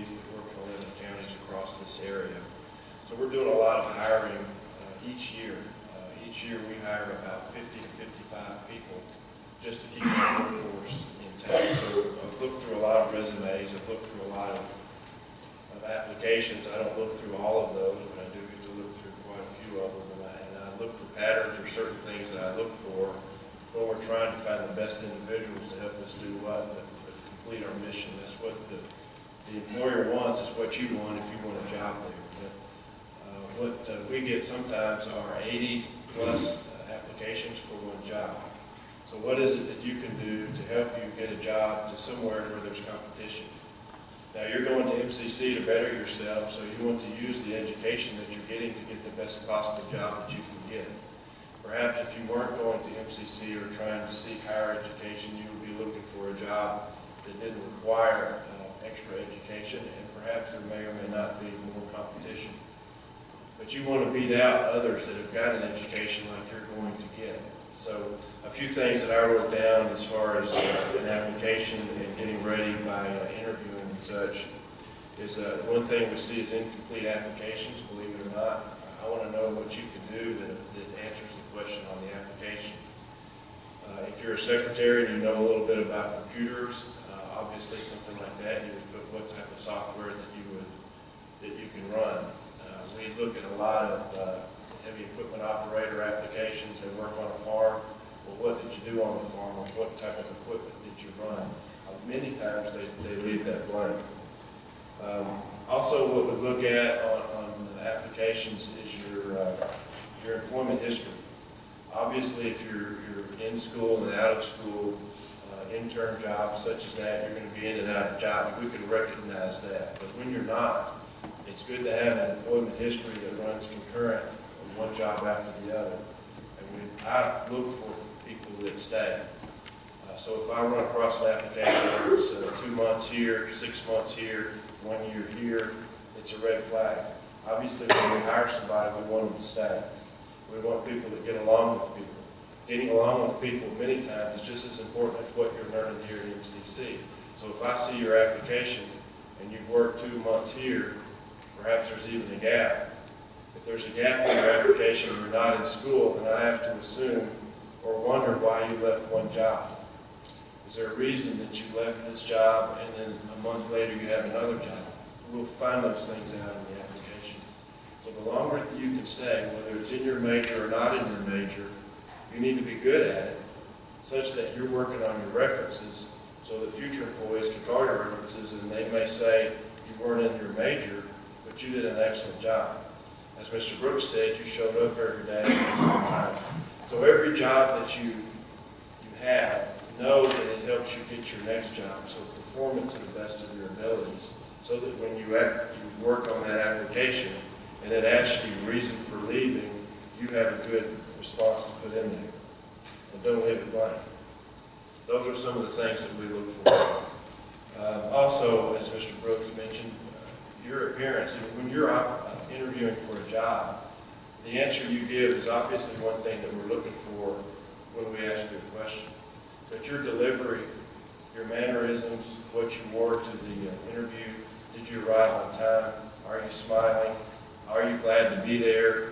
employees that work in 11 counties across this area. So we're doing a lot of hiring each year. Each year we hire about 50 to 55 people just to keep the workforce intact. So I've looked through a lot of resumes, I've looked through a lot of applications. I don't look through all of those, but I do get to look through quite a few of them. And I look for patterns or certain things that I look for when we're trying to find the best individuals to help us do what? But complete our mission. That's what the employer wants. It's what you want if you want a job there. But what we get sometimes are 80 plus applications for one job. So what is it that you can do to help you get a job to somewhere where there's competition? Now you're going to MCC to better yourself, so you want to use the education that you're getting to get the best possible job that you can get. Perhaps if you weren't going to MCC or trying to seek higher education, you would be looking for a job that didn't require extra education, and perhaps there may or may not be more competition. But you want to beat out others that have got an education like you're going to get. So a few things that I wrote down as far as an application and getting ready by interviewing and such is one thing we see is incomplete applications, believe it or not. I want to know what you can do that answers the question on the application. If you're a secretary and you know a little bit about computers, obviously something like that, you would put what type of software that you can run. We look at a lot of heavy equipment operator applications that work on a farm. Well, what did you do on the farm? Or what type of equipment did you run? Many times they leave that blank. Also, what we look at on the applications is your employment history. Obviously, if you're in school and out of school, intern jobs such as that, you're going to be in and out of jobs. We can recognize that. But when you're not, it's good to have an employment history that runs concurrent with one job after the other. And I look for people that stay. So if I run across an application that's 2 months here, 6 months here, 1 year here, it's a red flag. Obviously, when we hire somebody, we want them to stay. We want people that get along with people. Getting along with people many times is just as important as what you're learning here at MCC. So if I see your application and you've worked 2 months here, perhaps there's even a gap. If there's a gap in your application and you're not in school, then I have to assume or wonder why you left one job. Is there a reason that you left this job and then a month later you have another job? We'll find those things out in the application. So the longer that you can stay, whether it's in your major or not in your major, you need to be good at it such that you're working on your references so that future employees can call your references and they may say you weren't in your major, but you did an excellent job. As Mr. Brooks said, you showed up every day on time. So every job that you have, know that it helps you get your next job. So perform it to the best of your abilities so that when you work on that application and it asks you reason for leaving, you have a good response to put in there. And don't leave it blank. Those are some of the things that we look for. Also, as Mr. Brooks mentioned, your appearance. When you're interviewing for a job, the answer you give is obviously one thing that we're looking for when we ask you a question. But your delivery, your mannerisms, what you wore to the interview, did you arrive on time? Are you smiling? Are you glad to be there?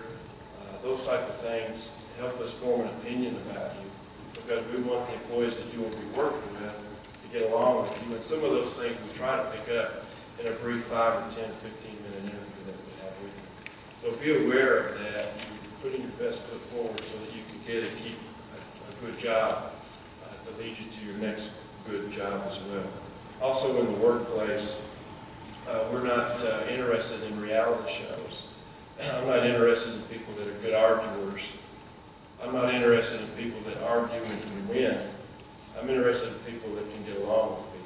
Those type of things help us form an opinion about you because we want the employees that you will be working with to get along with you. And some of those things we try to pick up in a brief 5 or 10, 15-minute interview that we have with you. So be aware of that. You're putting your best foot forward so that you can get and keep a good job to lead you to your next good job as well. Also in the workplace, we're not interested in reality shows. I'm not interested in people that are good arguers. I'm not interested in people that argue and can win. I'm interested in people that can get along with people.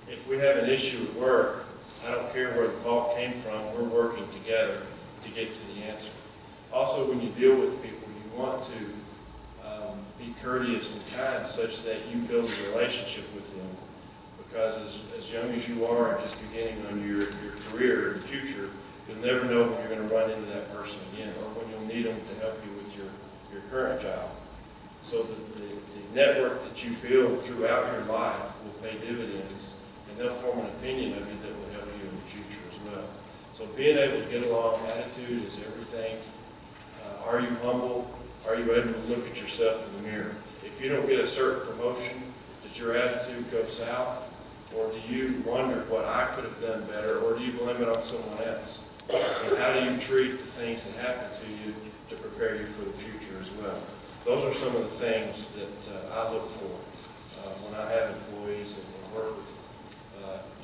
If we have an issue at work, I don't care where the fault came from, we're working together to get to the answer. Also, when you deal with people, you want to be courteous and kind such that you build a relationship with them. Because as young as you are and just beginning on your career in the future, you'll never know when you're going to run into that person again or when you'll need them to help you with your current job. So the network that you build throughout your life will pay dividends and they'll form an opinion being able to get along, attitude is everything. Are you humble? Are you able to look at yourself in the mirror? If you don't get a certain promotion, does your attitude go south? Or do you wonder what I could have done better? Or do you blame it on someone else? And how do you treat the things that happen to you to prepare you for the future as well? Those are some of the things that I look for when I have employees and work with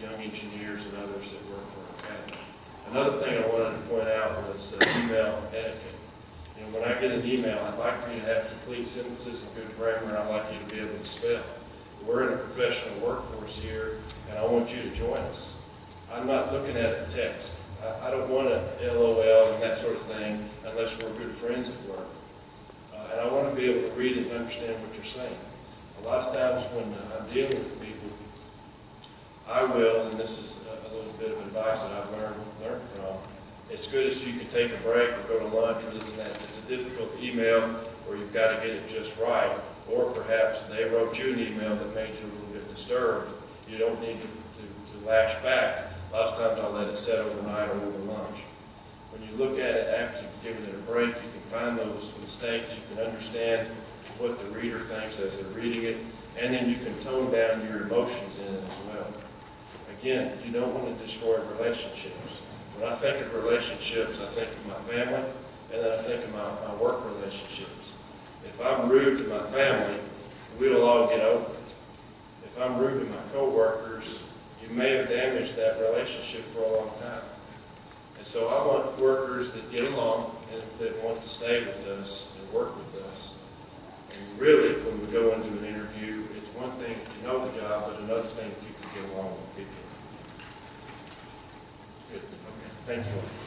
young engineers and others that work for our academy. Another thing I wanted to point out was email etiquette. You know, when I get an email, I'd like for you to have complete sentences and good grammar. I'd like you to be able to spell. We're in a professional workforce here, and I want you to join us. I'm not looking at a text. I don't want an LOL and that sort of thing unless we're good friends at work. And I want to be able to read and understand what you're saying. A lot of times when I'm dealing with people, I will, and this is a little bit of advice that I've learned from, it's good as you can take a break or go to lunch or this and that. It's a difficult email where you've got to get it just right, or perhaps they wrote you an email that made you a little bit disturbed. You don't need to lash back. A lot of times I'll let it set overnight or over lunch. When you look at it after you've given it a break, you can find those mistakes. You can understand what the reader thinks as they're reading it, and then you can tone down your emotions in it as well. Again, you don't want to destroy relationships. When I think of relationships, I think of my family, and then I think of my work relationships. If I'm rude to my family, we'll all get over it. If I'm rude to my coworkers, you may have damaged that relationship for a long time. And so I want workers that get along and that want to stay with us and work with us. And really, when we go into an interview, it's one thing if you know the job, but another thing if you can get along with people. Good. Okay. Thank you.